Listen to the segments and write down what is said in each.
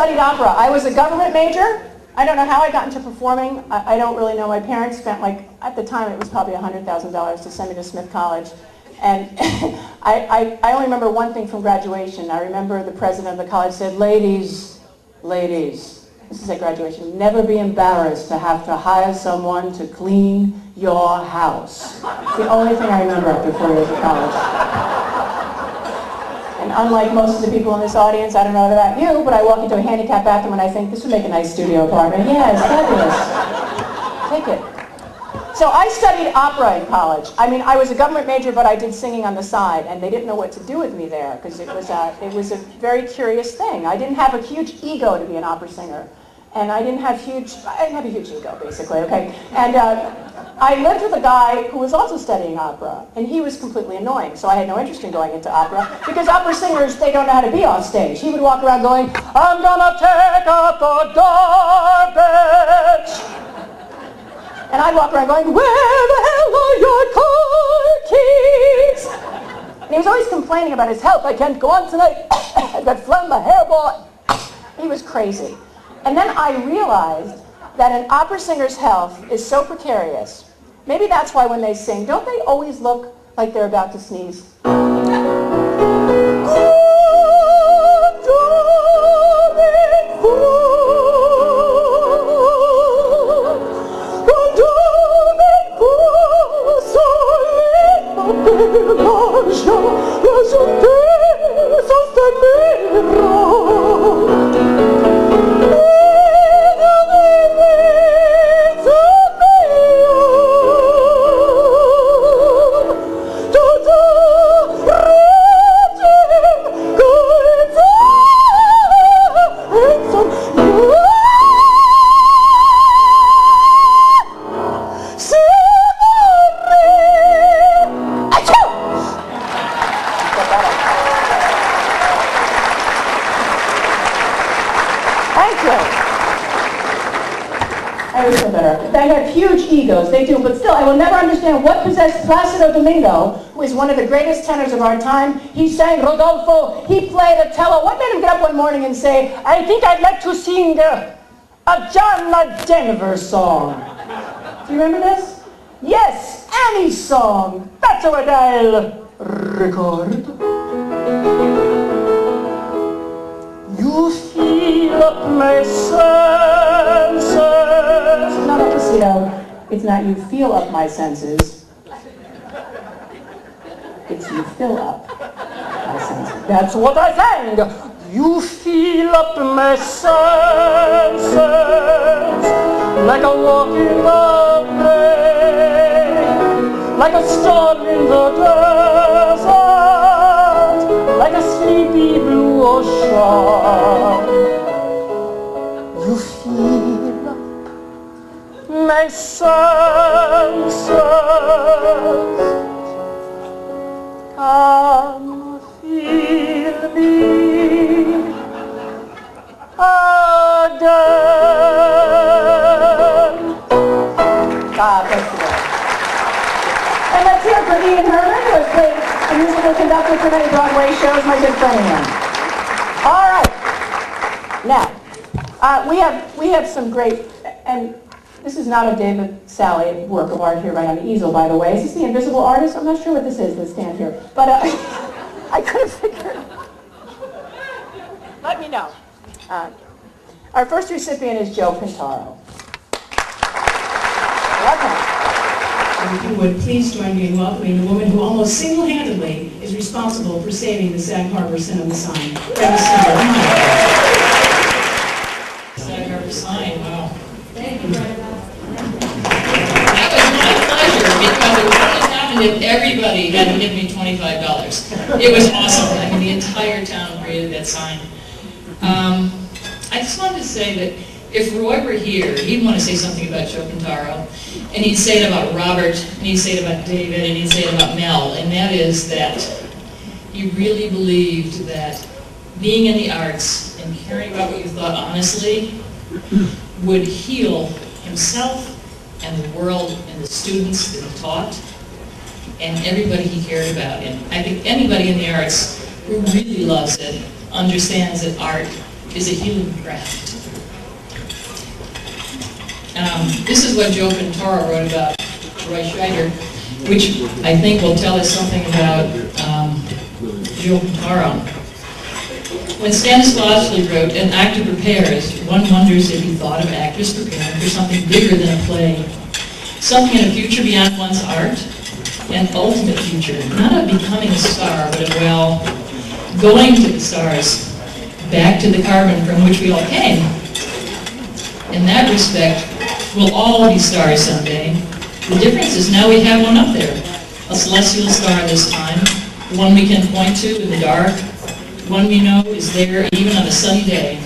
studied opera. I was a government major. I don't know how I got into performing. I don't really know. My parents spent, like, at the time it was probably $100,000 to send me to Smith College. And I only remember one thing from graduation. I remember the president of the college said, ladies, this is at graduation, never be embarrassed to have to hire someone to clean your house. It's the only thing I remember after 4 years of college. And unlike most of the people in this audience, I don't know about you, but I walk into a handicapped bathroom and I think, this would make a nice studio apartment. Yeah, it's fabulous. Take it. So I studied opera in college. I mean, I was a government major, but I did singing on the side, and they didn't know what to do with me there, because it was a very curious thing. I didn't have a huge ego to be an opera singer. And I didn't have a huge ego, basically, okay? And I lived with a guy who was also studying opera, and he was completely annoying, so I had no interest in going into opera, because opera singers, they don't know how to be off stage. He would walk around going, I'm gonna take out the garbage! And I'd walk around going, where the hell are your car keys? And he was always complaining about his health. I can't go on tonight. I've got phlegm in my hair, boy. He was crazy. And then I realized that an opera singer's health is so precarious. Maybe that's why when they sing, don't they always look like they're about to sneeze? They have huge egos, they do, but still, I will never understand what possessed Placido Domingo, who is one of the greatest tenors of our time. He sang Rodolfo, he played Otello. What made him get up one morning and say, I think I'd like to sing a John Denver song? Do you remember this? Yes, any song. That's what I'll record. You feel up my senses. Not a Placido. It's not you feel up my senses. It's you fill up my senses. That's what I sang. You feel up my senses like a walk in the rain, like a storm in the desert, like a sleepy blue ocean. You feel up my senses. Come feel me again. Thank you. And let's hear for Ian Herman, who has played a musical conductor for many Broadway shows, my good friend Ian. All right. Now, we have some great, and this is not a David Salle work of art here right on the easel, by the way. Is this the invisible artist? I'm not sure what this is, this stand here. But I couldn't figure it out. Let me know. Our first recipient is Joe Pintauro. Welcome. If you would please join me in welcoming the woman who almost single-handedly is responsible for saving the Sag Harbor Cinema sign. Sag Harbor sign, wow. Thank you very much. That was my pleasure because it would only happen if everybody had to give me $25. It was awesome. I mean, the entire town created that sign. I just wanted to say that if Roy were here, he'd want to say something about Joe Pintauro, and he'd say it about Robert, and he'd say it about David, and he'd say it about Mel, and that is that he really believed that being in the arts and caring about what you thought honestly would heal himself and the world and the students that he taught and everybody he cared about. And I think anybody in the arts who really loves it understands that art is a healing craft. This is what Joe Pintauro wrote about Roy Scheider, which I think will tell us something about Joe Pintauro. When Stanislavski wrote, "An actor prepares," one wonders if he thought of actors preparing for something bigger than a play. Something in a future beyond one's art, an ultimate future, not of becoming a star, but of, well, going to the stars, back to the carbon from which we all came. In that respect, we'll all be stars someday. The difference is now we have one up there, a celestial star this time, one we can point to in the dark, one we know is there even on a sunny day.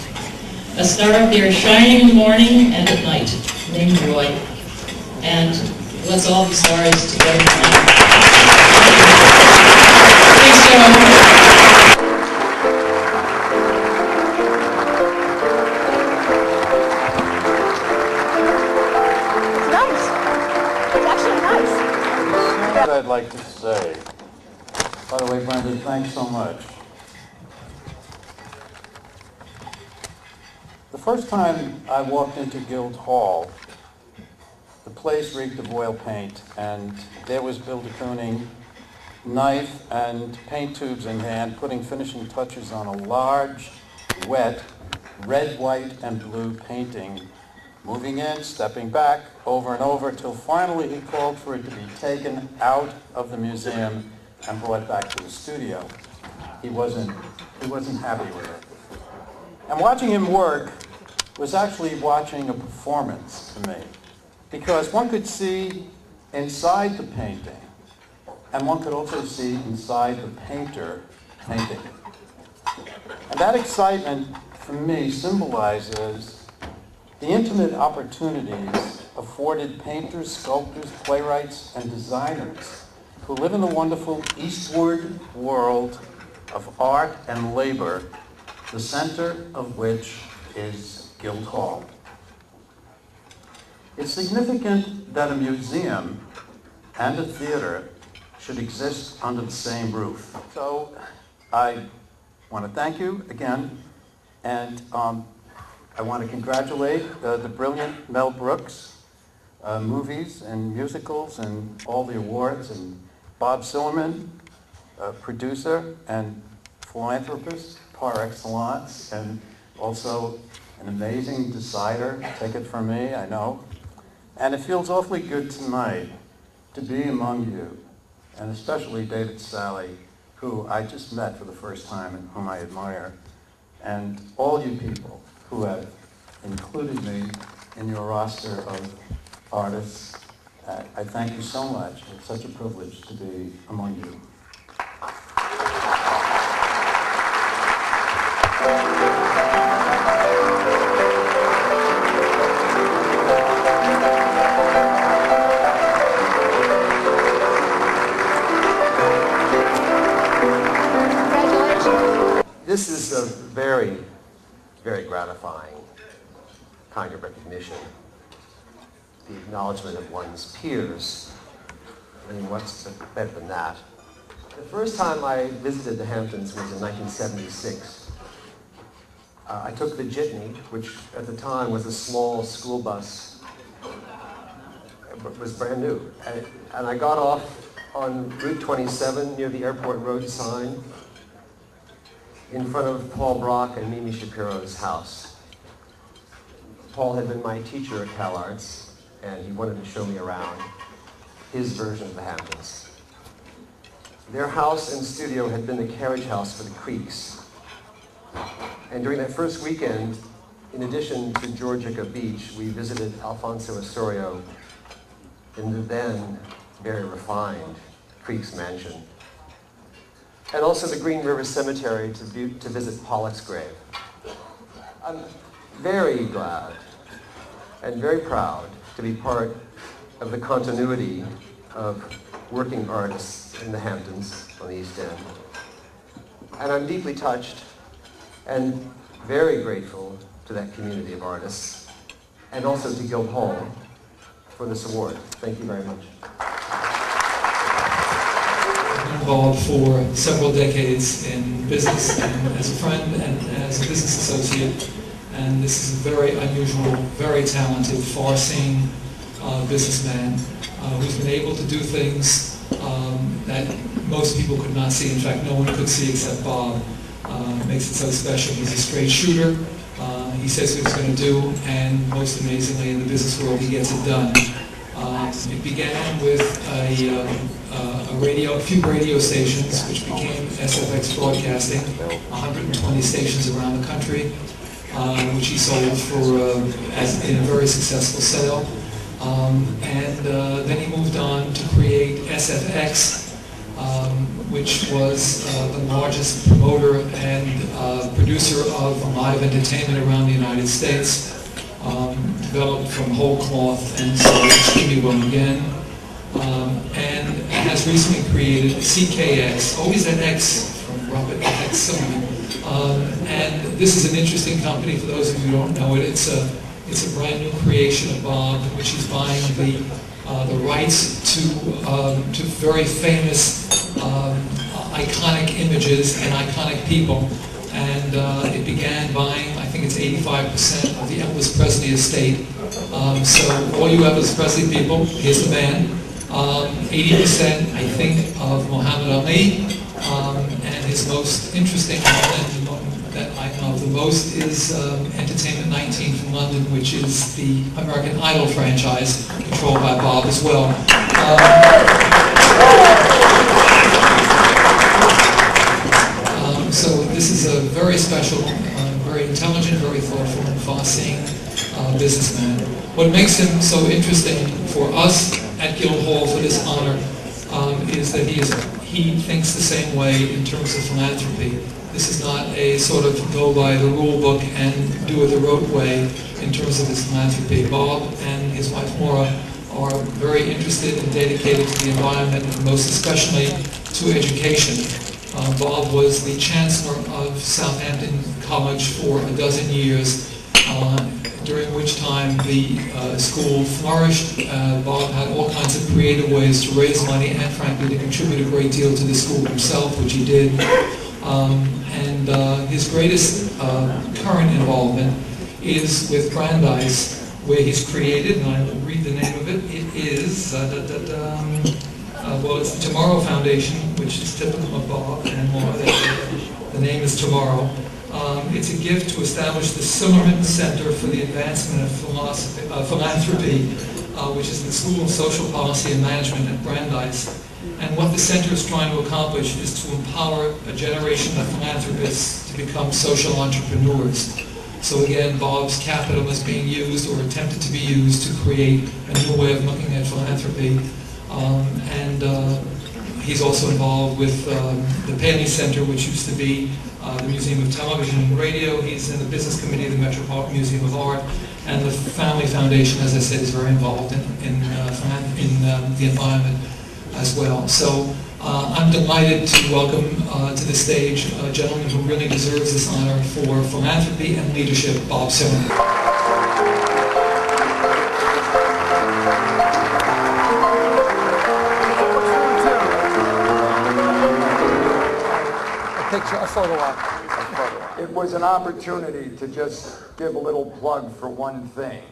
A star up there shining in the morning and at night, named Roy. And let's all be stars together tonight. Thanks, Joe. I'd like to say. By the way, Brenda, thanks so much. The first time I walked into Guild Hall, the place reeked of oil paint, and there was Bill de Kooning, knife and paint tubes in hand, putting finishing touches on a large, wet, red, white, and blue painting, moving in, stepping back, over and over, till finally he called for it to be taken out of the museum and brought back to the studio. He wasn't happy with it. And watching him work was actually watching a performance to me, because one could see inside the painting, and one could also see inside the painter painting. And that excitement, for me, symbolizes the intimate opportunities afforded painters, sculptors, playwrights, and designers who live in the wonderful eastward world of art and labor, the center of which is Guild Hall. It's significant that a museum and a theater should exist under the same roof. So I want to thank you again, and I want to congratulate the brilliant Mel Brooks, movies and musicals and all the awards, and Bob Sillerman, producer and philanthropist par excellence, and also an amazing decider. Take it from me, I know. And it feels awfully good tonight to be among you, and especially David Salle, who I just met for the first time and whom I admire, and all you people who have included me in your roster of artists. I thank you so much. It's such a privilege to be among you. Congratulations. This is a very, very gratifying kind of recognition. The acknowledgement of one's peers. I mean, what's better than that? The first time I visited the Hamptons was in 1976. I took the Jitney, which at the time was a small school bus. It was brand new. And I got off on Route 27 near the airport road sign in front of Paul Brock and Mimi Shapiro's house. Paul had been my teacher at Cal Arts, and he wanted to show me around his version of the Hamptons. Their house and studio had been the carriage house for the Creeks. And during that first weekend, in addition to Georgica Beach, we visited Alfonso Osorio in the then very refined Creeks mansion. And also the Green River Cemetery to visit Pollock's grave. I'm very glad and very proud to be part of the continuity of working artists in the Hamptons on the East End. And I'm deeply touched and very grateful to that community of artists, and also to Guild Hall for this award. Thank you very much. Involved for several decades in business and as a friend and as a business associate. And this is a very unusual, very talented, far-seeing businessman who's been able to do things that most people could not see. In fact, no one could see except Bob. Makes it so special. He's a straight shooter. He says what he's going to do, and most amazingly, in the business world, he gets it done. It began with a few radio stations, which became SFX Broadcasting, 120 stations around the country, which he sold for in a very successful sale. Then he moved on to create SFX, which was the largest promoter and producer of live entertainment around the United States, developed from whole cloth and sold extremely well again, and has recently created CKX, always an X from Robert F.X. And this is an interesting company for those of you who don't know it. It's a brand new creation of Bob, in which he's buying the rights to very famous iconic images and iconic people. And it began buying, I think it's 85% of the Elvis Presley estate. So all you Elvis Presley people, here's the man. 80%, I think, of Muhammad Ali. And his most interesting one, and the one that I know the most, is Entertainment 19 from London, which is the American Idol franchise, controlled by Bob as well. So this is a very special, very intelligent, very thoughtful, and far-seeing businessman. What makes him so interesting for us at Guildhall for this honor is that he thinks the same way in terms of philanthropy. This is not a sort of go by the rule book and do it the rote way in terms of his philanthropy. Bob and his wife Maura are very interested and dedicated to the environment, and most especially to education. Bob was the chancellor of Southampton College for a dozen years, during which time the school flourished. Bob had all kinds of creative ways to raise money and, frankly, to contribute a great deal to the school himself, which he did. His greatest current involvement is with Brandeis, where he's created, and I will read the name of it. It is, well, it's the Tomorrow Foundation, which is typical of Bob and Maura. The name is Tomorrow. It's a gift to establish the Sillerman Center for the Advancement of Philanthropy, which is the School of Social Policy and Management at Brandeis. And what the center is trying to accomplish is to empower a generation of philanthropists to become social entrepreneurs. So again, Bob's capital is being used, or attempted to be used, to create a new way of looking at philanthropy. He's also involved with the Paley Center, which used to be the Museum of Television and Radio. He's in the business committee of the Metropolitan Museum of Art. And the Family Foundation, as I said, is very involved in the environment as well. So I'm delighted to welcome to the stage a gentleman who really deserves this honor for philanthropy and leadership, Bob Sillerman. It was an opportunity to just give a little plug for one thing,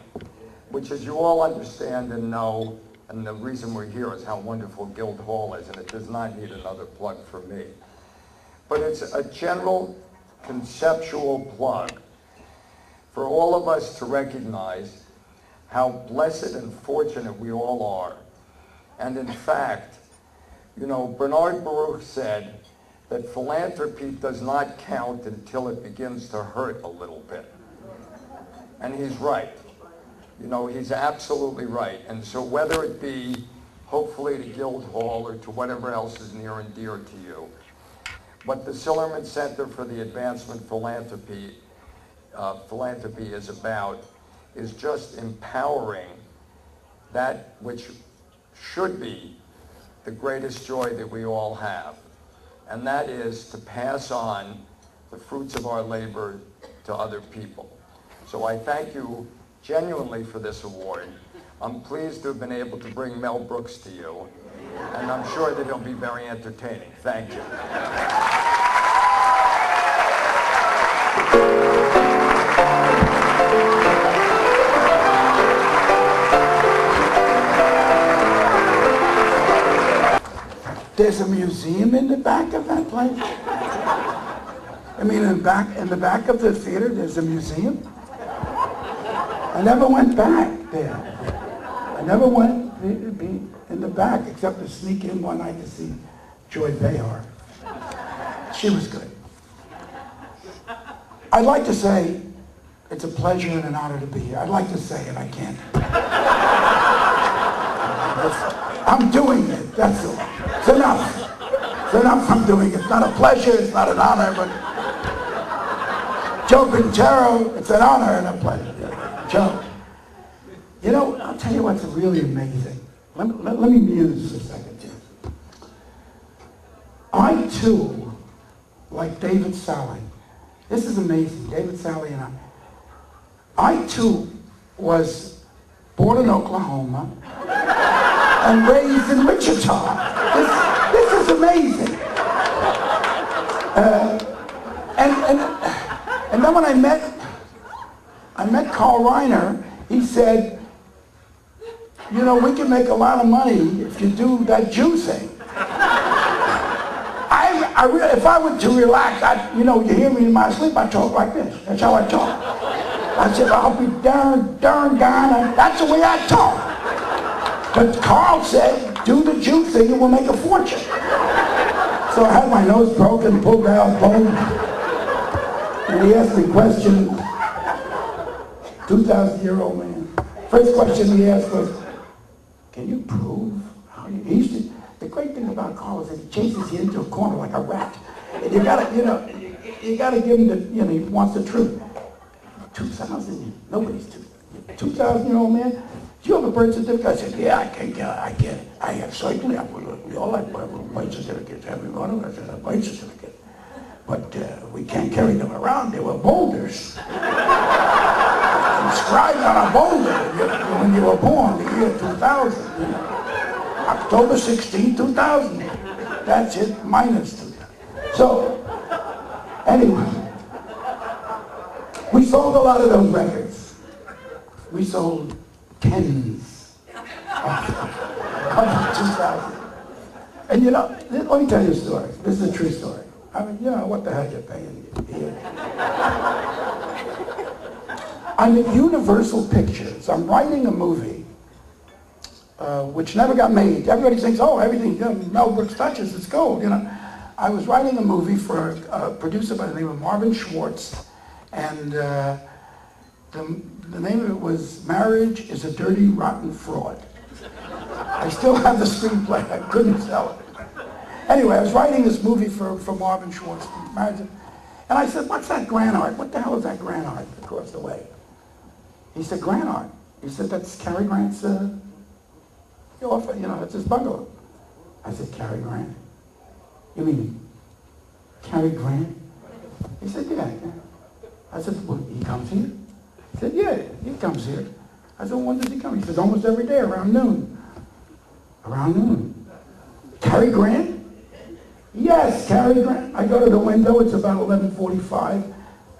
which, as you all understand and know, and the reason we're here is how wonderful Guildhall is, and it does not need another plug for me. But it's a general conceptual plug for all of us to recognize how blessed and fortunate we all are. And in fact, you know, Bernard Baruch said that philanthropy does not count until it begins to hurt a little bit. And he's right. You know, he's absolutely right. And so whether it be, hopefully, to Guildhall or to whatever else is near and dear to you, what the Sillerman Center for the Advancement of Philanthropy is about is just empowering that which should be the greatest joy that we all have. And that is to pass on the fruits of our labor to other people. So I thank you genuinely for this award. I'm pleased to have been able to bring Mel Brooks to you, and I'm sure that he'll be very entertaining. Thank you. There's a museum in the back of that place? I mean, in the back of the theater, there's a museum? I never went back there. I never went in the back, except to sneak in one night to see Joy Behar. She was good. I'd like to say it's a pleasure and an honor to be here. I'd like to say it, I can't. I'm doing it, that's all. It's enough. It's enough I'm doing it. It's not a pleasure, it's not an honor, but Joe Pintauro, it's an honor and a pleasure. Joe, you know, I'll tell you what's really amazing. Let me muse for a second here. I too, like David Salle, this is amazing, David Salle and I too was born in Oklahoma and raised in Wichita. This is amazing. And then when I met Carl Reiner, he said, you know, we can make a lot of money if you do that Jew thing. If I were to relax, you know, you hear me in my sleep, I talk like this. That's how I talk. I said, I'll be darn gone. That's the way I talk. But Carl said, do the Jew thing and we'll make a fortune. So I had my nose broken, pulled out bone. And he asked me questions. 2,000-year-old man. First question he asked was, can you prove how you... He used to, the great thing about Carl is that he chases you into a corner like a rat. And you gotta, you know, you gotta give him the, you know, he wants the truth. 2,000, nobody's 2,000-year-old man. Do you have a birth certificate? I said, yeah, I get it. I have certainly. We all have birth certificates. Every one of us has a birth certificate. But we can't carry them around. They were boulders. Inscribed on a boulder when you were born, the year 2000. You know. October 16, 2000. That's it, minus 2000. So, anyway, we sold a lot of those records. We sold tens of 2,000. And you know, let me tell you a story. This is a true story. I mean, you know, what the heck you're paying here? I'm at Universal Pictures. I'm writing a movie which never got made. Everybody thinks, oh, everything Mel Brooks touches is gold, you know. I was writing a movie for a producer by the name of Marvin Schwartz, and the name of it was Marriage is a Dirty, Rotten Fraud. I still have the screenplay. I couldn't sell it. Anyway, I was writing this movie for Marvin Schwartz, and I said, what's that grand art? What the hell is that grand art across the way? He said, grand art. He said, that's Cary Grant's offer, you know, that's his bungalow. I said, Cary Grant? You mean Cary Grant? He said, yeah. I said, well, he comes here? He said, yeah, he comes here. I said, well, when does he come? He says, almost every day around noon. Around noon. Cary Grant? Yes, Cary Grant. I go to the window, it's about 11:45.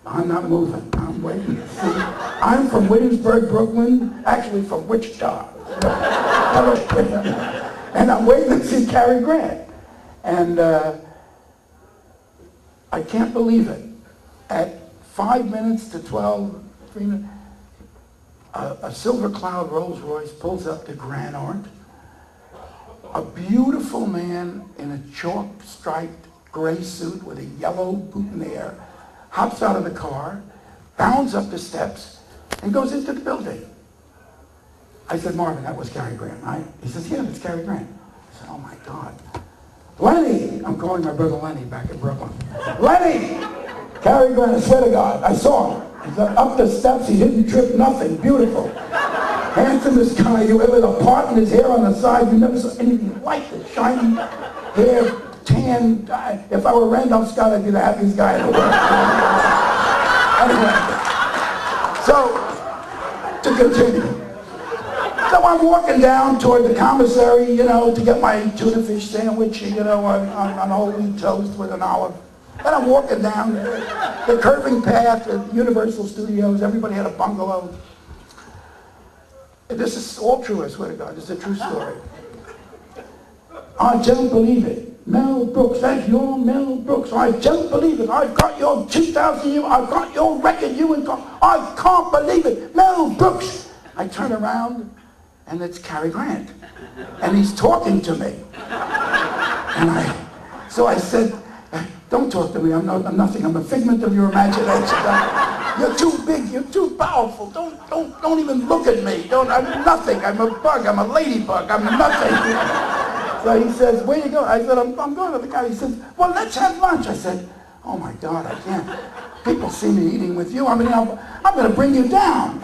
I'm not moving, I'm waiting to see. I'm from Williamsburg, Brooklyn, actually from Wichita. And I'm waiting to see Cary Grant. And I can't believe it. At 5 minutes to 12, 3 minutes, a Silver Cloud Rolls Royce pulls up to Grand Art. A beautiful man in a chalk-striped gray suit with a yellow boutonniere hops out of the car, bounds up the steps, and goes into the building. I said, Marvin, that was Cary Grant, right? He says, yeah, that's Cary Grant. I said, oh my God. Lenny! I'm calling my brother Lenny back in Brooklyn. Lenny! Cary Grant, I swear to God, I saw him. He's up the steps, he didn't trip, nothing, beautiful. Handsomest guy you ever, the part in his hair on the side, you never saw anything like it. Shiny hair, tan. If I were Randolph Scott, I'd be the happiest guy in the world. Anyway, so, to continue. So I'm walking down toward the commissary, you know, to get my tuna fish sandwich, you know, on whole wheat toast with an olive. And I'm walking down the curving path at Universal Studios. Everybody had a bungalow. This is all true, I swear to God. This is a true story. I don't believe it. Mel Brooks, that's your Mel Brooks. I don't believe it. I've got your 2000, I've got your record, I can't believe it. Mel Brooks. I turn around, and it's Cary Grant. And he's talking to me. So I said, don't talk to me, I'm nothing, I'm a figment of your imagination. You're too big, you're too powerful, don't even look at me. I'm nothing, I'm a bug, I'm a ladybug, I'm nothing. So he says, where you going? I said, I'm going to the guy. He says, well, let's have lunch. I said, oh my God, I can't. People see me eating with you. I mean, I'm going to bring you down.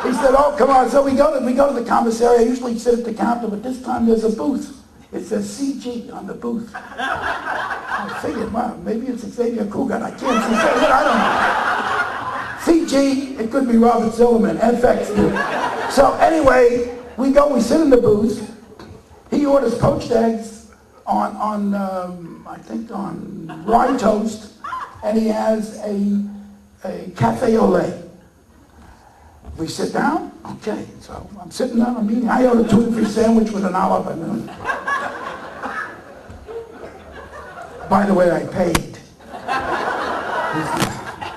He said, oh, come on. So we go to the commissary. I usually sit at the counter, but this time there's a booth. It says CG on the booth. I figured, wow, maybe it's Xavier Cugat. I can't see it. I don't know. CG, it could be Robert Sillerman, FX. So anyway, we sit in the booth. He orders poached eggs on I think on rye toast, and he has a cafe au lait. We sit down, okay, so I'm sitting down, I'm eating. I ordered a tuna fish sandwich with an olive. By the way, I paid.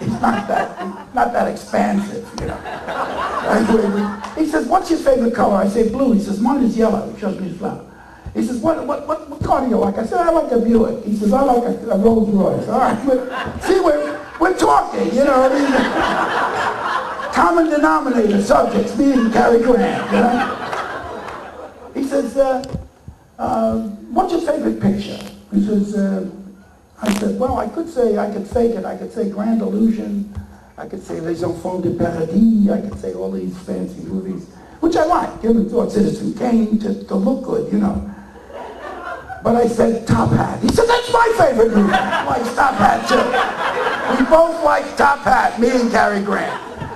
It's not that expansive, you know. He says, what's your favorite color? I say blue. He says, mine is yellow. He shows me his flower. He says, what car do you like? I said, I like a Buick. He says, I like a Rolls Royce. All right, see, we're talking, you know. I mean, common denominator subjects, me and Cary Grant, you know. He says, what's your favorite picture? He says, I said, well, I could fake it. I could say Grand Illusion. I could say Les Enfants de Paradis. I could say all these fancy movies, which I like. Human Thought, Citizen Kane, to look good, you know. But I said Top Hat. He said, that's my favorite movie. I like Top Hat, too. We both like Top Hat, me and Cary Grant.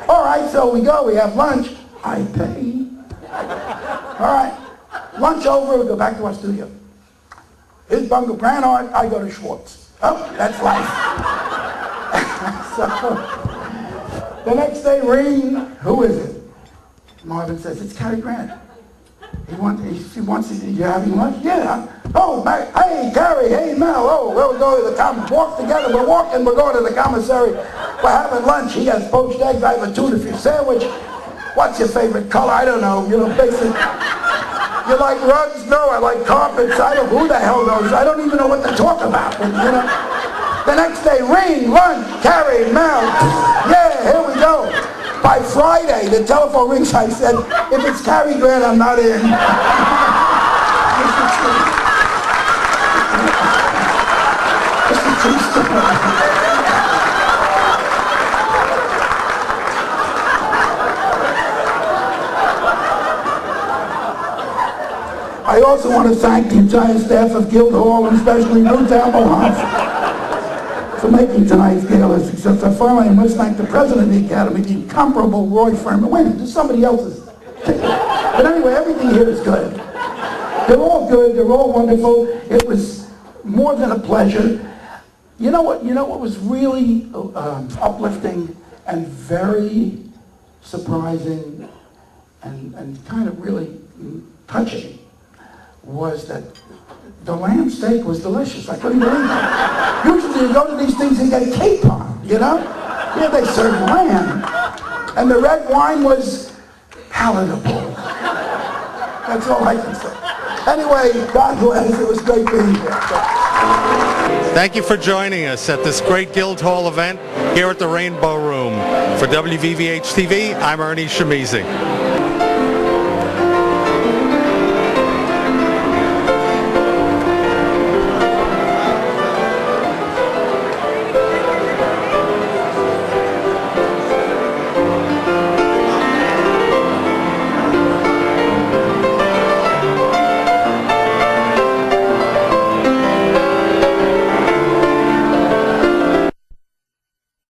All right, so we have lunch. I pay. All right, lunch over, we go back to our studio. His bungle, Grand Art, I go to Schwartz. Oh, that's life. So, the next day, ring, who is it? Marvin says, it's Cary Grant. He wants you having lunch? Yeah. Oh, hey, Cary, hey, Mel. Oh, we'll go to the walk together. We're going to the commissary. We're having lunch. He has poached eggs. I have a tuna fish sandwich. What's your favorite color? I don't know. You know, basic. You like rugs? No, I like carpets. I don't, who the hell knows? I don't even know what to talk about. But, you know, the next day, ring, lunch, Cary, Mel. Yeah, here we go. By Friday, the telephone rings. I said, if it's Cary Grant, I'm not in. I also want to thank the entire staff of Guildhall, and especially Ruth Almohoff, for making tonight's gala a success. Finally, I must thank the president of the Academy, the incomparable Roy Furman. Wait, this is somebody else's. But anyway, everything here is good. They're all good. They're all wonderful. It was more than a pleasure. You know what was really uplifting and very surprising and kind of really touching was that the lamb steak was delicious. I couldn't believe it. Usually you go to these things and get capon, you know? Here they serve lamb. And the red wine was palatable. That's all I can say. Anyway, God bless. It was great being here. Thank you for joining us at this great Guildhall event here at the Rainbow Room. For WVVH-TV, I'm Ernie Shimizi.